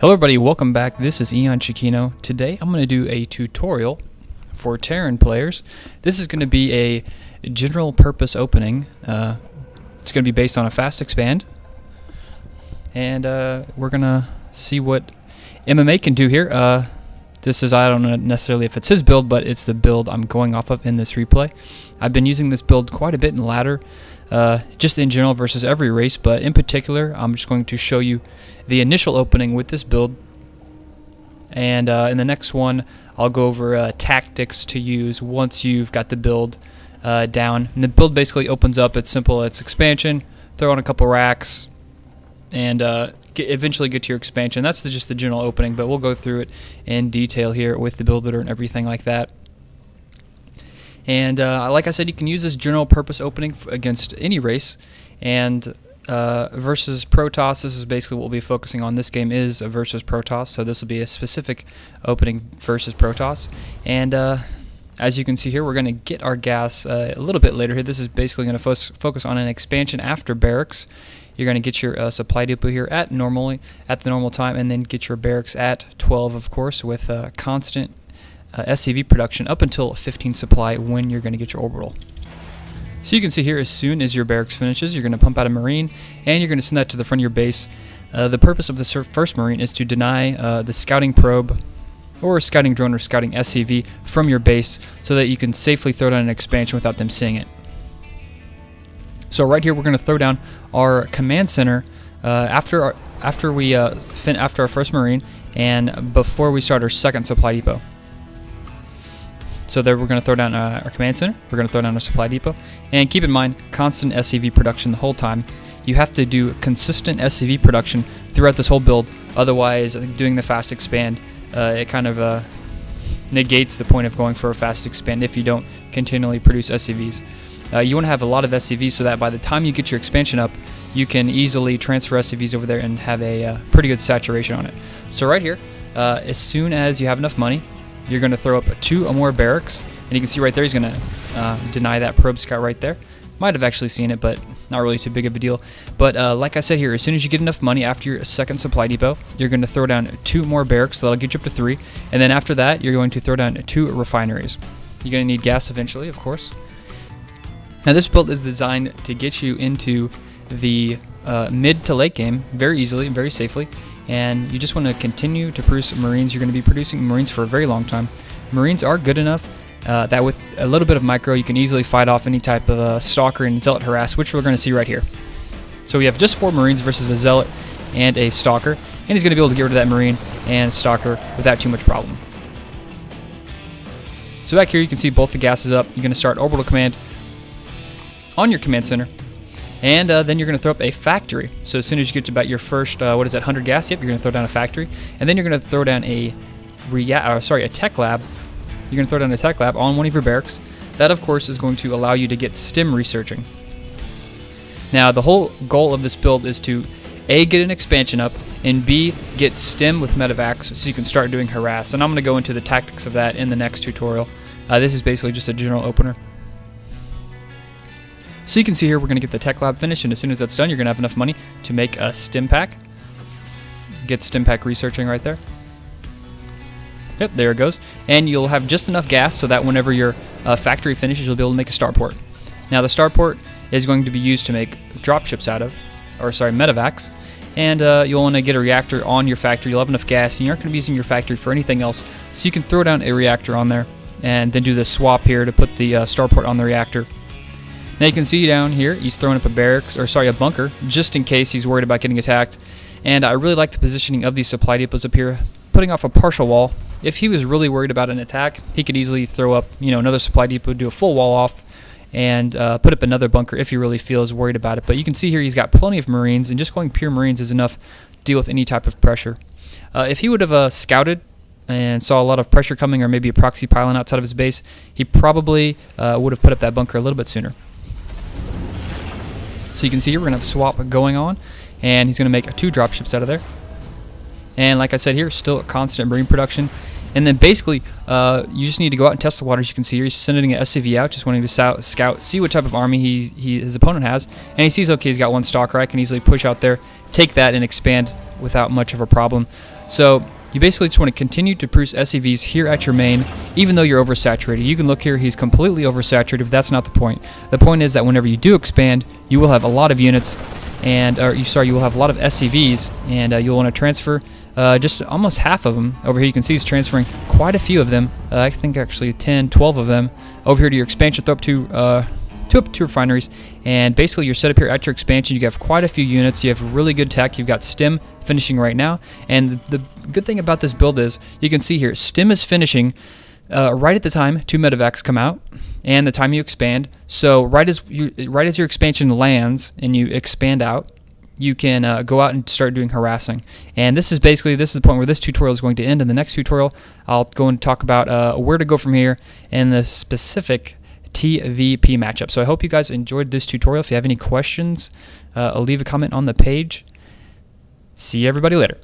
Hello everybody, welcome back. This is Eon Chiquino. Today I'm going to do a tutorial for Terran players. This is going to be a general purpose opening. It's going to be based on a fast expand. And we're going to see what MMA can do here. This is, I don't know necessarily if it's his build, but it's the build I'm going off of in this replay. I've been using this build quite a bit in ladder, just in general versus every race, but in particular I'm just going to show you the initial opening with this build, and in the next one I'll go over tactics to use once you've got the build down. And the build basically opens up, it's simple, it's expansion, throw on a couple racks, and eventually get to your expansion. That's just the general opening, but we'll go through it in detail here with the build editor and everything like that. And like I said, you can use this general purpose opening against any race, and versus Protoss, this is basically what we'll be focusing on. This game is a versus Protoss, so this will be a specific opening versus Protoss. And as you can see here, we're going to get our gas a little bit later here. This is basically going to focus on an expansion after barracks. You're going to get your supply depot here at the normal time, and then get your barracks at 12, of course, with constant SCV production up until 15 supply when you're going to get your orbital. So you can see here, as soon as your barracks finishes, you're going to pump out a Marine, and you're going to send that to the front of your base. The purpose of the first Marine is to deny the scouting probe, or scouting drone, or scouting SCV from your base, so that you can safely throw down an expansion without them seeing it. So right here, we're going to throw down our command center after our first Marine, and before we start our second supply depot. So there we're going to throw down our command center, we're going to throw down our supply depot, and keep in mind, constant SCV production the whole time. You have to do consistent SCV production throughout this whole build, otherwise doing the fast expand, it kind of negates the point of going for a fast expand if you don't continually produce SCVs. You want to have a lot of SCVs so that by the time you get your expansion up, you can easily transfer SCVs over there and have a pretty good saturation on it. So right here, as soon as you have enough money, you're going to throw up 2 or more barracks, and you can see right there he's going to deny that probe scout right there. Might have actually seen it, but not really too big of a deal. But like I said here, as soon as you get enough money after your second supply depot, you're going to throw down 2 more barracks, so that'll get you up to 3, and then after that you're going to throw down 2 refineries. You're going to need gas eventually, of course. Now this build is designed to get you into the mid to late game very easily and very safely, and you just want to continue to produce Marines. You're going to be producing Marines for a very long time. Marines are good enough that with a little bit of micro you can easily fight off any type of Stalker and Zealot harass, which we're going to see right here. So we have just 4 Marines versus a Zealot and a Stalker, and he's going to be able to get rid of that Marine and Stalker without too much problem. So back here you can see both the gases up. You're going to start orbital command on your command center, and then you're going to throw up a factory. So as soon as you get to about your first 100 gas, you're going to throw down a factory, and then you're going to throw down a tech lab. You're going to throw down a tech lab on one of your barracks. That of course is going to allow you to get stim researching. Now the whole goal of this build is to A, get an expansion up, and B, get stim with medevacs so you can start doing harass. And I'm going to go into the tactics of that in the next tutorial. This is basically just a general opener. So you can see here we're going to get the tech lab finished, and as soon as that's done you're going to have enough money to make a stim pack. Get stim pack researching right there. Yep, there it goes. And you'll have just enough gas so that whenever your factory finishes you'll be able to make a starport. Now the starport is going to be used to make dropships out of, medevacs, and you'll want to get a reactor on your factory. You'll have enough gas and you aren't going to be using your factory for anything else, so you can throw down a reactor on there and then do the swap here to put the starport on the reactor. Now you can see down here he's throwing up a bunker, just in case he's worried about getting attacked. And I really like the positioning of these supply depots up here, putting off a partial wall. If he was really worried about an attack, he could easily throw up another supply depot, do a full wall off, and put up another bunker if he really feels worried about it. But you can see here he's got plenty of Marines, and just going pure Marines is enough to deal with any type of pressure. If he would have scouted and saw a lot of pressure coming, or maybe a proxy pylon outside of his base, he probably would have put up that bunker a little bit sooner. So you can see here we're going to have a swap going on, and he's going to make 2 dropships out of there. And like I said here, still a constant Marine production. And then basically, you just need to go out and test the waters. You can see here he's sending an SCV out, just wanting to scout, see what type of army his opponent has. And he sees, okay, he's got 1 Stalker. I can easily push out there, take that, and expand without much of a problem. So you basically just want to continue to produce SCVs here at your main, even though you're oversaturated. You can look here, he's completely oversaturated, but that's not the point. The point is that whenever you do expand, you will have a lot of units, and you will have a lot of SCVs, and you'll want to transfer just almost half of them. Over here you can see he's transferring quite a few of them. I think actually 10, 12 of them over here to your expansion, throw up two refineries, and basically you're set up here at your expansion. You have quite a few units, you have really good tech, you've got STEM finishing right now, and the good thing about this build is you can see here STEM is finishing right at the time 2 medevacs come out and the time you expand. So right as your expansion lands and you expand out, you can go out and start doing harassing. And this is the point where this tutorial is going to end. In the next tutorial, I'll go and talk about where to go from here and the specific TVP matchup. So I hope you guys enjoyed this tutorial. If you have any questions, leave a comment on the page. See everybody later.